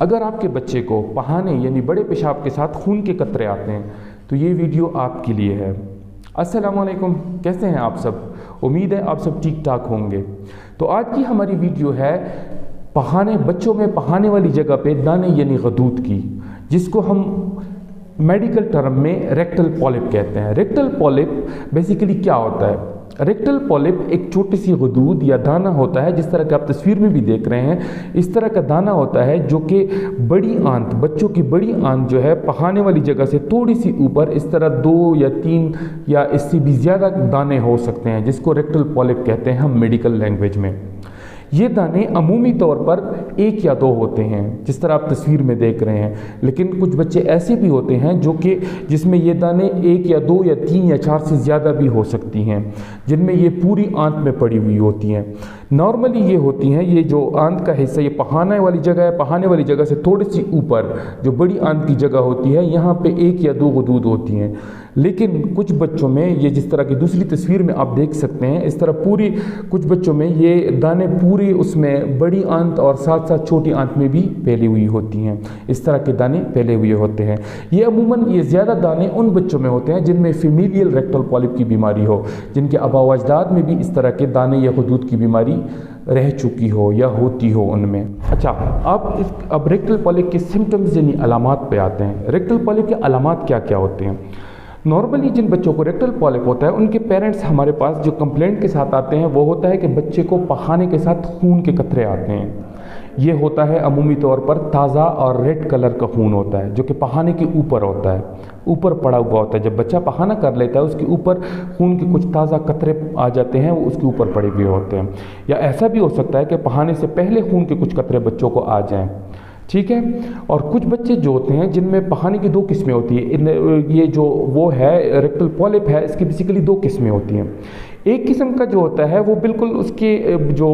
अगर आपके बच्चे को पहाने यानी बड़े पेशाब के साथ खून के कतरे आते हैं तो ये वीडियो आपके लिए है। अस्सलाम वालेकुम, कैसे हैं आप सब? उम्मीद है आप सब ठीक ठाक होंगे। तो आज की हमारी वीडियो है पहाने, बच्चों में पहाने वाली जगह पे दाने यानी गदूद की, जिसको हम मेडिकल टर्म में रेक्टल पॉलिप कहते हैं। रेक्टल पॉलिप बेसिकली क्या होता है? रेक्टल पॉलिप एक छोटी सी गदूद या दाना होता है, जिस तरह का आप तस्वीर में भी देख रहे हैं, इस तरह का दाना होता है जो कि बड़ी आंत, बच्चों की बड़ी आंत जो है पहाने वाली जगह से थोड़ी सी ऊपर इस तरह 2 या 3 या इससे भी ज़्यादा दाने हो सकते हैं, जिसको रेक्टल पॉलिप कहते हैं हम मेडिकल लैंग्वेज में। ये दाने अमूमी तौर पर 1 या 2 होते हैं, जिस तरह आप तस्वीर में देख रहे हैं, लेकिन कुछ बच्चे ऐसे भी होते हैं जो कि जिसमें ये दाने 1 या 2 या 3 या 4 से ज़्यादा भी हो सकती हैं, जिनमें ये पूरी आंत में पड़ी हुई होती हैं। नॉर्मली ये होती हैं, ये जो आंत का हिस्सा, ये पहाने वाली जगह है, पहाने वाली जगह से थोड़ी सी ऊपर जो बड़ी आंत की जगह होती है, यहाँ पे 1 या 2 गदूद होती हैं। लेकिन कुछ बच्चों में ये, जिस तरह की दूसरी तस्वीर में आप देख सकते हैं, इस तरह पूरी कुछ बच्चों में ये दाने पूरी उसमें बड़ी आंत और साथ साथ छोटी आंत में भी फैली हुई होती हैं। इस तरह के दाने फैले हुए होते हैं। ये अमूमन ये ज़्यादा दाने उन बच्चों में होते हैं जिनमें फीमेलियल रेक्टल पॉलिप की बीमारी हो, जिनके आबा अजदाद में भी इस तरह के दाने या गदूद की बीमारी रह चुकी हो या होती हो उनमें। अच्छा, अब रेक्टल पॉलिप के सिम्टम्स यानी अलामात पे आते हैं। रेक्टल पॉलिप के अलामात क्या क्या होते हैं? नॉर्मली जिन बच्चों को रेक्टल पॉलिप होता है, उनके पेरेंट्स हमारे पास जो कंप्लेंट के साथ आते हैं वो होता है कि बच्चे को पहाने के साथ खून के कतरे आते हैं। ये होता है अमूमी तौर पर ताज़ा और रेड कलर का खून होता है, जो कि पहाने के ऊपर होता है, ऊपर पड़ा हुआ होता है। जब बच्चा पहाना कर लेता है, उसके ऊपर खून के कुछ ताज़ा कतरे आ जाते हैं, वो उसके ऊपर पड़े हुए होते हैं। या ऐसा भी हो सकता है कि पहाने से पहले खून के कुछ कतरे बच्चों को आ जाएं, ठीक है। और कुछ बच्चे जो होते हैं जिनमें पहाने की 2 किस्में होती है। ये जो वो है रेक्टल पॉलिप है, इसकी बेसिकली 2 किस्में होती हैं। एक किस्म का जो होता है वो बिल्कुल उसके जो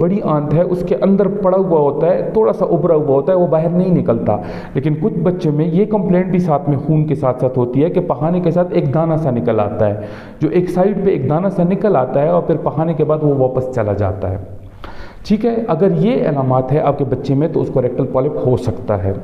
बड़ी आंत है उसके अंदर पड़ा हुआ होता है, थोड़ा सा उभरा हुआ होता है, वो बाहर नहीं निकलता। लेकिन कुछ बच्चों में ये कंप्लेंट भी साथ में खून के साथ साथ होती है कि पहाने के साथ एक दाना सा निकल आता है, जो एक साइड पे एक दाना सा निकल आता है और फिर पहाने के बाद वो वापस चला जाता है, ठीक है। अगर ये अलामात है आपके बच्चे में तो उसको रेक्टल पॉलिप हो सकता है।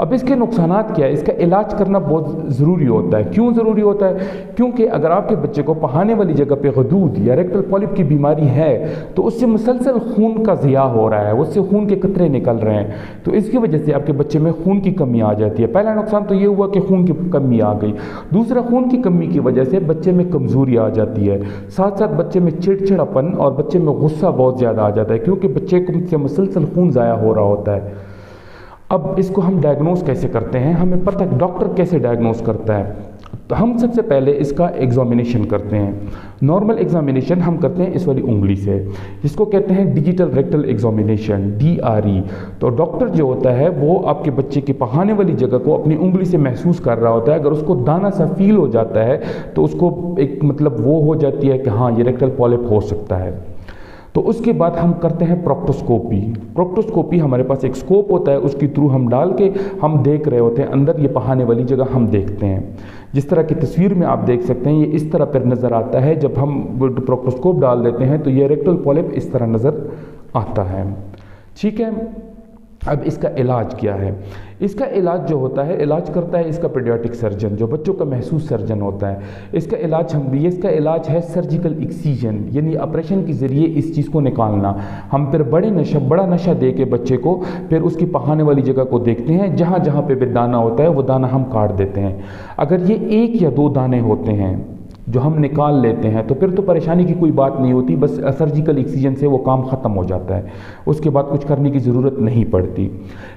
अब इसके नुकसानात क्या है? इसका इलाज करना बहुत ज़रूरी होता है। क्यों ज़रूरी होता है? क्योंकि अगर आपके बच्चे को पहाने वाली जगह पे गदूद या रेक्टल पॉलिप की बीमारी है तो उससे मुसलसल खून का ज़िया हो रहा है, उससे खून के कतरे निकल रहे हैं, तो इसकी वजह से आपके बच्चे में खून की कमी आ जाती है। पहला नुकसान तो ये हुआ कि खून की कमी आ गई। दूसरा, खून की कमी की वजह से बच्चे में कमज़ोरी आ जाती है, साथ साथ बच्चे में चिड़चिड़ापन और बच्चे में गुस्सा बहुत ज़्यादा आ जाता है, क्योंकि बच्चे से मुसलसल खून ज़ाया हो रहा होता है। अब इसको हम डायग्नोस कैसे करते हैं? हमें पता है डॉक्टर कैसे डायग्नोस करता है। तो हम सबसे पहले इसका एग्जामिनेशन करते हैं। नॉर्मल एग्जामिनेशन हम करते हैं इस वाली उंगली से, जिसको कहते हैं डिजिटल रेक्टल एग्जामिनेशन, DRE। तो डॉक्टर जो होता है वो आपके बच्चे की पहाने वाली जगह को अपनी उंगली से महसूस कर रहा होता है। अगर उसको दाना सा फील हो जाता है तो उसको एक मतलब वो हो जाती है कि हाँ, ये रेक्टल पॉलिप हो सकता है। तो उसके बाद हम करते हैं प्रोक्टोस्कोपी। प्रोक्टोस्कोपी हमारे पास एक स्कोप होता है, उसके थ्रू हम डाल के हम देख रहे होते हैं अंदर, ये पहाने वाली जगह हम देखते हैं। जिस तरह की तस्वीर में आप देख सकते हैं, ये इस तरह पर नज़र आता है। जब हम प्रोक्टोस्कोप डाल देते हैं तो ये रेक्टल पॉलिप इस तरह नज़र आता है, ठीक है। अब इसका इलाज क्या है? इसका इलाज जो होता है, इलाज करता है इसका पीडियाट्रिक सर्जन, जो बच्चों का महसूस सर्जन होता है। इसका इलाज है सर्जिकल एक्सीजन, यानी ऑपरेशन के ज़रिए इस चीज़ को निकालना। हम फिर बड़ा नशा दे के बच्चे को फिर उसकी पहाने वाली जगह को देखते हैं, जहाँ जहाँ पे भी दाना होता है वो दाना हम काट देते हैं। अगर ये 1 या 2 दाने होते हैं जो हम निकाल लेते हैं तो फिर तो परेशानी की कोई बात नहीं होती, बस सर्जिकल एक्सीजन से वो काम ख़त्म हो जाता है, उसके बाद कुछ करने की ज़रूरत नहीं पड़ती।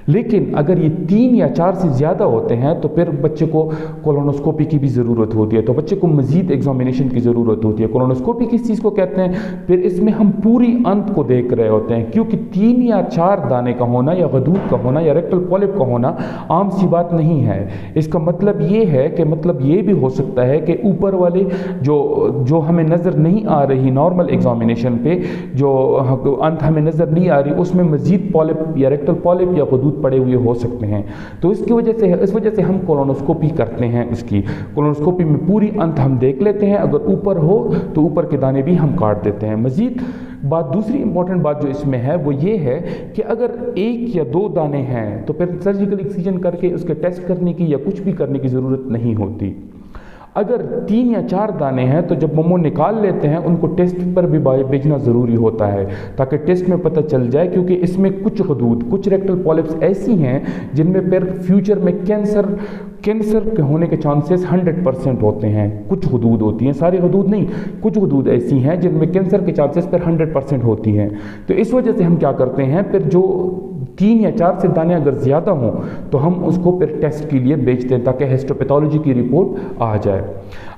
लेकिन अगर ये 3 या 4 से ज़्यादा होते हैं तो फिर बच्चे को कोलोनोस्कोपी की भी ज़रूरत होती है, तो बच्चे को मज़ीद एग्जामिनेशन की ज़रूरत होती है। कोलोनोस्कोपी किस चीज़ को कहते हैं? फिर इसमें हम पूरी अंत को देख रहे होते हैं, क्योंकि 3 या 4 दाने का होना या गदूद का होना या रेक्टल पॉलिप का होना आम सी बात नहीं है। इसका मतलब ये है कि ये भी हो सकता है कि ऊपर वाले जो हमें नज़र नहीं आ रही नॉर्मल एग्जामिनेशन पे, जो अंत हमें नज़र नहीं आ रही, उसमें मज़ीद पॉलिप या रेक्टल पॉलिप या गदूद पड़े हुए हो सकते हैं। तो इस वजह से हम कोलोनोस्कोपी करते हैं। इसकी कोलोनोस्कोपी में पूरी अंत हम देख लेते हैं, अगर ऊपर हो तो ऊपर के दाने भी हम काट देते हैं। मज़ीद दूसरी इंपॉर्टेंट बात जो इसमें है वो ये है कि अगर 1 या 2 दाने हैं तो फिर सर्जिकल एक्सीजन करके उसके टेस्ट करने की या कुछ भी करने की ज़रूरत नहीं होती। अगर 3 या 4 दाने हैं तो जब मम्मो निकाल लेते हैं उनको टेस्ट पर भी भेजना ज़रूरी होता है ताकि टेस्ट में पता चल जाए, क्योंकि इसमें कुछ रेक्टल पॉलिप्स ऐसी हैं जिनमें फिर फ्यूचर में कैंसर के होने के चांसेस 100% होते हैं। कुछ हदूद होती हैं, सारी हदूद नहीं, कुछ हदूद ऐसी हैं जिनमें कैंसर के चांसेस फिर 100% होती हैं। तो इस वजह से हम क्या करते हैं, फिर जो 3 या 4 से दाने अगर ज़्यादा हों तो हम उसको फिर टेस्ट के लिए भेजते हैं ताकि हिस्टोपैथोलॉजी की रिपोर्ट आ जाए।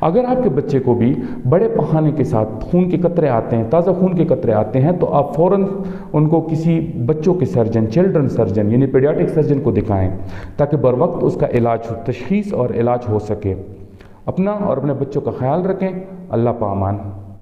अगर आपके बच्चे को भी बड़े पखाने के साथ खून के कतरे आते हैं, ताज़ा खून के कतरे आते हैं, तो आप फ़ौरन उनको किसी बच्चों के सर्जन, चिल्ड्रन सर्जन यानी पीडियाट्रिक सर्जन को दिखाएं ताकि बर वक्त उसका इलाज, तशखीस और इलाज हो सके। अपना और अपने बच्चों का ख्याल रखें। अल्लाह पामान।